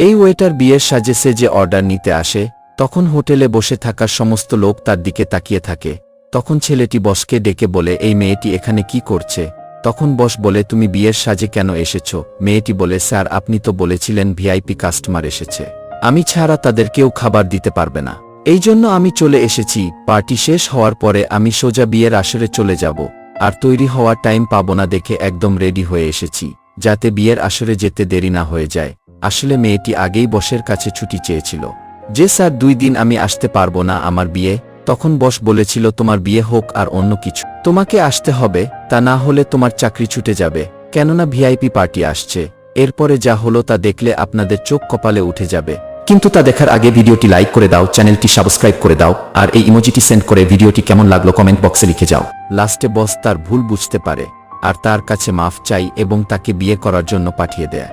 এই ওয়েটার বিয়ের সাজে সেজে অর্ডার নিতে আসে। তখন হোটেলে বসে থাকার সমস্ত লোক তার দিকে তাকিয়ে থাকে। তখন ছেলেটি বসকে ডেকে বলে, এই মেয়েটি এখানে কি করছে? তখন বস বলে, তুমি বিয়ের সাজে কেন এসেছ? মেয়েটি বলে, স্যার আপনি তো বলেছিলেন ভিআইপি কাস্টমার এসেছে, আমি ছাড়া তাদের কেউ খাবার দিতে পারবে না, এই জন্য আমি চলে এসেছি। পার্টি শেষ হওয়ার পরে আমি সোজা বিয়ের আসরে চলে যাব, আর তৈরি হওয়ার টাইম পাবো না দেখে একদম রেডি হয়ে এসেছি, যাতে বিয়ের আসরে যেতে দেরি না হয়ে যায়। আসলে মেয়েটি আগেই বসের কাছে ছুটি চেয়েছিল যে স্যার 2 দিন আমি আসতে পারবো না, আমার বিয়ে। তখন বস বলেছিল, তোমার বিয়ে হোক আর অন্য কিছু, তোমাকে আসতে হবে, তা না হলে তোমার চাকরি ছুটে যাবে, কেননা ভিআইপি পার্টি আসছে। এরপরে যা হলো তা দেখলে আপনাদের চোখ কপালে উঠে যাবে। কিন্তু তা দেখার আগে ভিডিওটি লাইক করে দাও, চ্যানেলটি সাবস্ক্রাইব করে দাও, আর এই ইমোজিটি সেন্ড করে ভিডিওটি কেমন লাগলো কমেন্ট বক্সে লিখে যাও। লাস্টে বস তার ভুল বুঝতে পারে আর তার কাছে মাফ চাই এবং তাকে বিয়ে করার জন্য পাঠিয়ে দেয়।